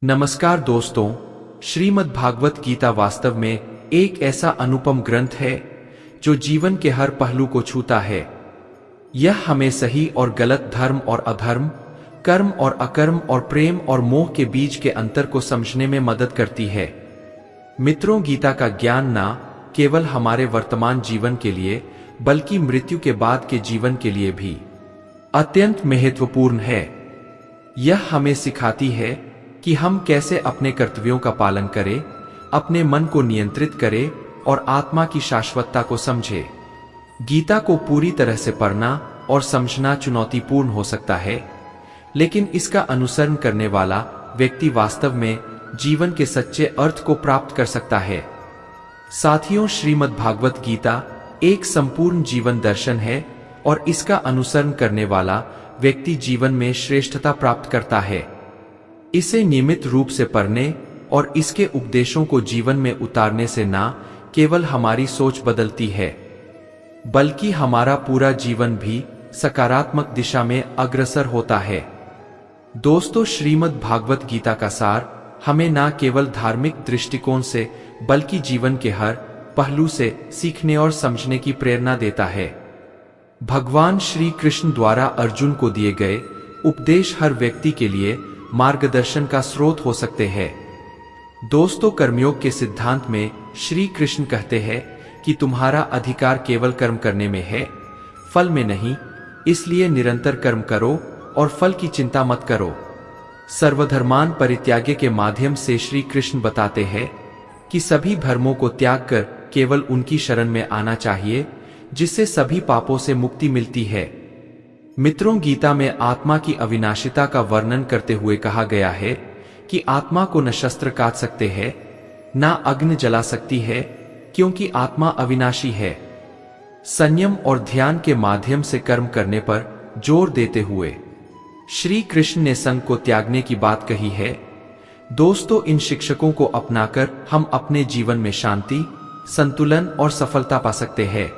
नमस्कार दोस्तों, श्रीमद् भागवत गीता वास्तव में एक ऐसा अनुपम ग्रंथ है जो जीवन के हर पहलू को छूता है। यह हमें सही और गलत, धर्म और अधर्म, कर्म और अकर्म और प्रेम और मोह के बीच के अंतर को समझने में मदद करती है। मित्रों, गीता का ज्ञान न केवल हमारे वर्तमान जीवन के लिए बल्कि मृत्यु के बाद के जीवन के लिए भी अत्यंत महत्वपूर्ण है। यह हमें सिखाती है कि हम कैसे अपने कर्तव्यों का पालन करें, अपने मन को नियंत्रित करें और आत्मा की शाश्वतता को समझें। गीता को पूरी तरह से पढ़ना और समझना चुनौतीपूर्ण हो सकता है, लेकिन इसका अनुसरण करने वाला व्यक्ति वास्तव में जीवन के सच्चे अर्थ को प्राप्त कर सकता है। साथियों, श्रीमद् भागवत गीता एक संपूर्ण जीवन दर्शन है और इसका अनुसरण करने वाला व्यक्ति जीवन में श्रेष्ठता प्राप्त करता है। इसे नियमित रूप से पढ़ने और इसके उपदेशों को जीवन में उतारने से न केवल हमारी सोच बदलती है, बल्कि हमारा पूरा जीवन भी सकारात्मक दिशा में अग्रसर होता है। दोस्तों, श्रीमद् भागवत गीता का सार हमें न केवल धार्मिक दृष्टिकोण से बल्कि जीवन के हर पहलू से सीखने और समझने की प्रेरणा देता है। भगवान श्री कृष्ण द्वारा अर्जुन को दिए गए उपदेश हर व्यक्ति के लिए मार्गदर्शन का स्रोत हो सकते हैं। दोस्तों, कर्मयोग के सिद्धांत में श्री कृष्ण कहते हैं कि तुम्हारा अधिकार केवल कर्म करने में है, फल में नहीं। इसलिए निरंतर कर्म करो और फल की चिंता मत करो। सर्वधर्मान परित्यागे के माध्यम से श्री कृष्ण बताते हैं कि सभी धर्मों को त्याग कर केवल उनकी शरण में आना चाहिए, जिससे सभी पापों से मुक्ति मिलती है। मित्रों, गीता में आत्मा की अविनाशिता का वर्णन करते हुए कहा गया है कि आत्मा को न शस्त्र काट सकते हैं, न अग्नि जला सकती है, क्योंकि आत्मा अविनाशी है। संयम और ध्यान के माध्यम से कर्म करने पर जोर देते हुए श्री कृष्ण ने संग को त्यागने की बात कही है। दोस्तों, इन शिक्षकों को अपनाकर हम अपने जीवन में शांति, संतुलन और सफलता पा सकते हैं।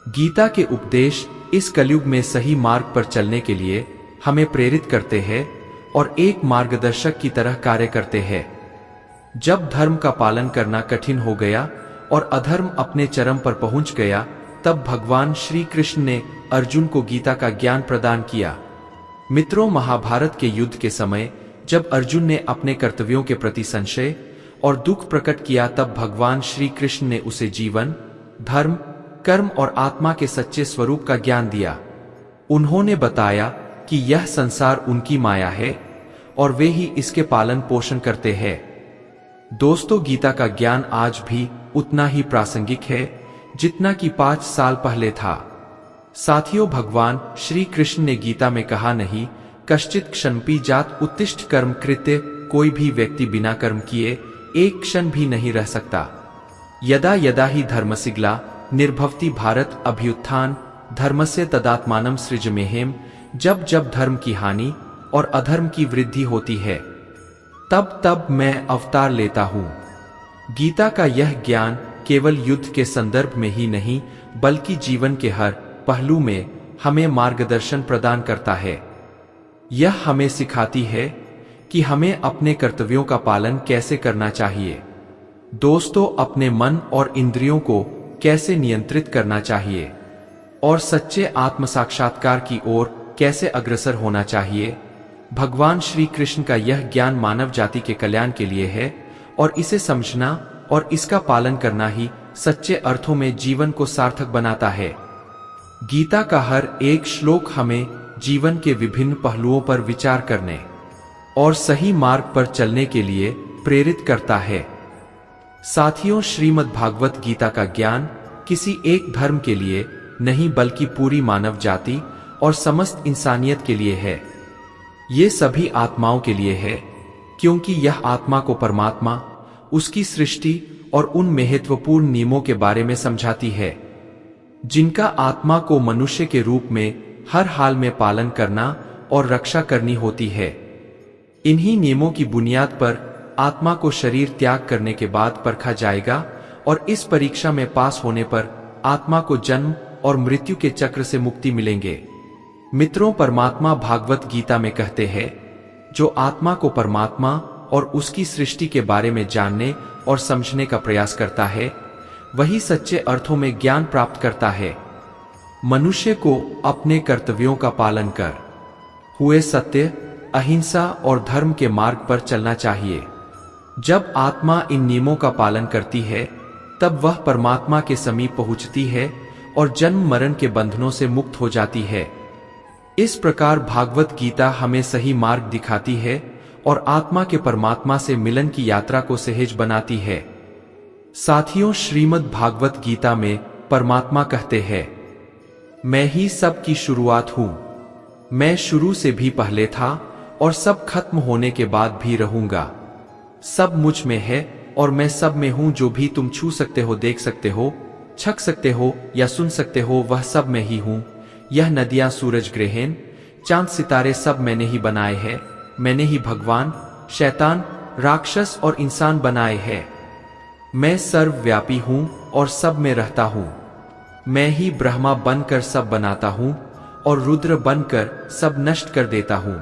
गीता के उपदेश इस कलयुग में सही मार्ग पर चलने के लिए हमें प्रेरित करते हैं और एक मार्गदर्शक की तरह कार्य करते हैं। जब धर्म का पालन करना कठिन हो गया और अधर्म अपने चरम पर पहुंच गया, तब भगवान श्री कृष्ण ने अर्जुन को गीता का ज्ञान प्रदान किया। मित्रों, महाभारत के युद्ध के समय जब अर्जुन ने अपने कर्तव्यों के प्रति संशय और दुख प्रकट किया, तब भगवान श्री कृष्ण ने उसे जीवन, धर्म, कर्म और आत्मा के सच्चे स्वरूप का ज्ञान दिया। उन्होंने बताया कि यह संसार उनकी माया है और वे ही इसके पालन पोषण करते हैं। दोस्तों, गीता का ज्ञान आज भी उतना ही प्रासंगिक है जितना कि 5 साल पहले था। साथियों, भगवान श्री कृष्ण ने गीता में कहा, नहीं कश्चित क्षणपि जात उत्तिष्ठ कर्म कृत्य, कोई भी व्यक्ति बिना कर्म किए एक क्षण भी नहीं रह सकता। यदा यदा ही धर्मस्य ग्ला निर्भवति भारत अभ्युत्थान धर्मस्य तदात्मानं सृजमेहेम, जब जब धर्म की हानि और अधर्म की वृद्धि होती है, तब तब मैं अवतार लेता हूं। गीता का यह ज्ञान केवल युद्ध के संदर्भ में ही नहीं बल्कि जीवन के हर पहलू में हमें मार्गदर्शन प्रदान करता है। यह हमें सिखाती है कि हमें अपने कर्तव्यों का पालन कैसे करना चाहिए। दोस्तों, अपने मन और इंद्रियों को कैसे नियंत्रित करना चाहिए और सच्चे आत्म साक्षात्कार की ओर कैसे अग्रसर होना चाहिए। भगवान श्री कृष्ण का यह ज्ञान मानव जाति के कल्याण के लिए है और इसे समझना और इसका पालन करना ही सच्चे अर्थों में जीवन को सार्थक बनाता है। गीता का हर एक श्लोक हमें जीवन के विभिन्न पहलुओं पर विचार करने और सही मार्ग पर चलने के लिए प्रेरित करता है। साथियों, श्रीमद् भागवत गीता का ज्ञान किसी एक धर्म के लिए नहीं बल्कि पूरी मानव जाति और समस्त इंसानियत के लिए है। ये सभी आत्माओं के लिए है, क्योंकि यह आत्मा को परमात्मा, उसकी सृष्टि और उन महत्वपूर्ण नियमों के बारे में समझाती है जिनका आत्मा को मनुष्य के रूप में हर हाल में पालन करना और रक्षा करनी होती है। इन्हीं नियमों की बुनियाद पर आत्मा को शरीर त्याग करने के बाद परखा जाएगा और इस परीक्षा में पास होने पर आत्मा को जन्म और मृत्यु के चक्र से मुक्ति मिलेंगे। मित्रों, परमात्मा भागवत गीता में कहते हैं, जो आत्मा को परमात्मा और उसकी सृष्टि के बारे में जानने और समझने का प्रयास करता है, वही सच्चे अर्थों में ज्ञान प्राप्त करता है। मनुष्य को अपने कर्तव्यों का पालन कर हुए सत्य, अहिंसा और धर्म के मार्ग पर चलना चाहिए। जब आत्मा इन नियमों का पालन करती है, तब वह परमात्मा के समीप पहुंचती है और जन्म मरण के बंधनों से मुक्त हो जाती है। इस प्रकार भागवत गीता हमें सही मार्ग दिखाती है और आत्मा के परमात्मा से मिलन की यात्रा को सहज बनाती है। साथियों, श्रीमद् भागवत गीता में परमात्मा कहते हैं, मैं ही सब की शुरुआत हूं। मैं शुरू से भी पहले था और सब खत्म होने के बाद भी रहूंगा। सब मुझ में है और मैं सब में हूं। जो भी तुम छू सकते हो, देख सकते हो, छक सकते हो या सुन सकते हो, वह सब मैं ही हूं। यह नदियां, सूरज, ग्रहण, चांद, सितारे सब मैंने ही बनाए हैं। मैंने ही भगवान, शैतान, राक्षस और इंसान बनाए हैं। मैं सर्वव्यापी हूं और सब में रहता हूं। मैं ही ब्रह्मा बनकर सब बनाता हूं और रुद्र बनकर सब नष्ट कर देता हूं।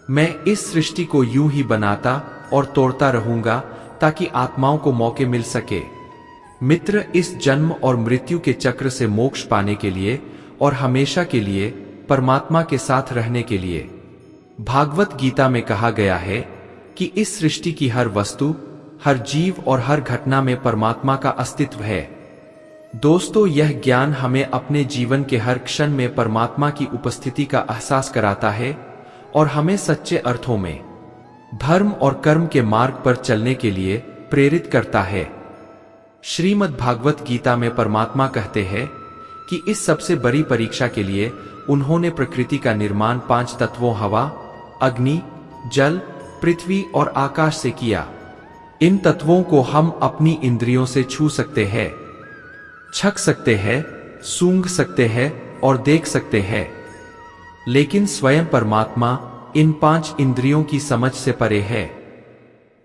मैं इस सृष्टि को यूं ही बनाता और तोड़ता रहूंगा ताकि आत्माओं को मौके मिल सके। मित्र, इस जन्म और मृत्यु के चक्र से मोक्ष पाने के लिए और हमेशा के लिए परमात्मा के साथ रहने के लिए भागवत गीता में कहा गया है कि इस सृष्टि की हर वस्तु, हर जीव और हर घटना में परमात्मा का अस्तित्व है। दोस्तों, यह ज्ञान हमें अपने जीवन के हर क्षण में परमात्मा की उपस्थिति का एहसास कराता है और हमें सच्चे अर्थों में धर्म और कर्म के मार्ग पर चलने के लिए प्रेरित करता है। श्रीमद् भागवत गीता में परमात्मा कहते हैं कि इस सबसे बड़ी परीक्षा के लिए उन्होंने प्रकृति का निर्माण 5 तत्वों हवा, अग्नि, जल, पृथ्वी और आकाश से किया। इन तत्वों को हम अपनी इंद्रियों से छू सकते हैं, छक सकते हैं, सूंघ सकते हैं और देख सकते हैं, लेकिन स्वयं परमात्मा इन 5 इंद्रियों की समझ से परे है।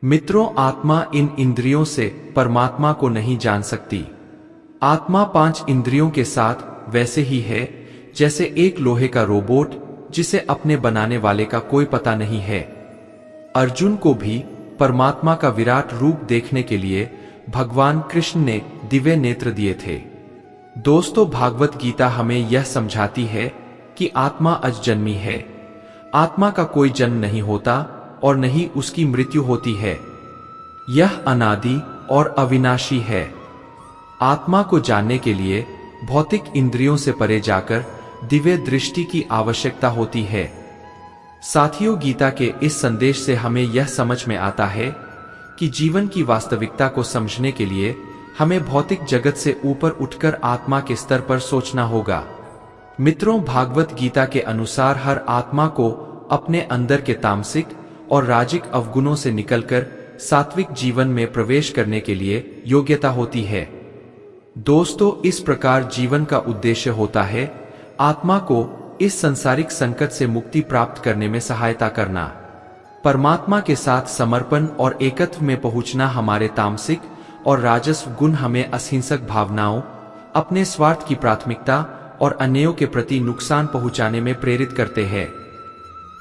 मित्रों, आत्मा इन इंद्रियों से परमात्मा को नहीं जान सकती। आत्मा 5 इंद्रियों के साथ वैसे ही है जैसे एक लोहे का रोबोट जिसे अपने बनाने वाले का कोई पता नहीं है। अर्जुन को भी परमात्मा का विराट रूप देखने के लिए भगवान कृष्ण ने दिव्य नेत्र दिए थे। दोस्तों, भागवत गीता हमें यह समझाती है कि आत्मा अजन्मी है। आत्मा का कोई जन्म नहीं होता और न ही उसकी मृत्यु होती है। यह अनादि और अविनाशी है। आत्मा को जानने के लिए भौतिक इंद्रियों से परे जाकर दिव्य दृष्टि की आवश्यकता होती है। साथियों, गीता के इस संदेश से हमें यह समझ में आता है कि जीवन की वास्तविकता को समझने के लिए हमें भौतिक जगत से ऊपर उठकर आत्मा के स्तर पर सोचना होगा। मित्रों, भागवत गीता के अनुसार हर आत्मा को अपने अंदर के तामसिक और राजिक अवगुणों से निकलकर सात्विक जीवन में प्रवेश करने के लिए योग्यता होती है। दोस्तों, इस प्रकार जीवन का उद्देश्य होता है आत्मा को इस संसारिक संकट से मुक्ति प्राप्त करने में सहायता करना। परमात्मा के साथ समर्पण और एकत्व में पहुंचना। हमारे तामसिक और राजस्व गुण हमें अहिंसक भावनाओं, अपने स्वार्थ की प्राथमिकता और अन्यों के प्रति नुकसान पहुंचाने में प्रेरित करते हैं।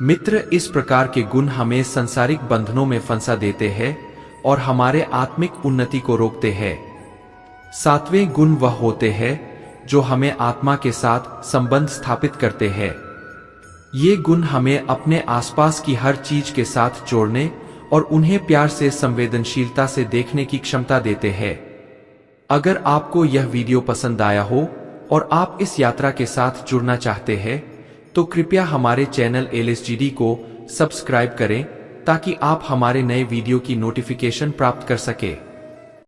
मित्र, इस प्रकार के गुण हमें सांसारिक बंधनों में फंसा देते हैं और हमारे आत्मिक उन्नति को रोकते हैं। 7वें गुण वह होते हैं जो हमें आत्मा के साथ संबंध स्थापित करते हैं। ये गुण हमें अपने आसपास की हर चीज के साथ जोड़ने और उन्हें प्यार से, संवेदनशीलता से देखने की क्षमता देते हैं। अगर आपको यह वीडियो पसंद आया हो और आप इस यात्रा के साथ जुड़ना चाहते हैं तो कृपया हमारे चैनल LSGD को सब्सक्राइब करें ताकि आप हमारे नए वीडियो की नोटिफिकेशन प्राप्त कर सके।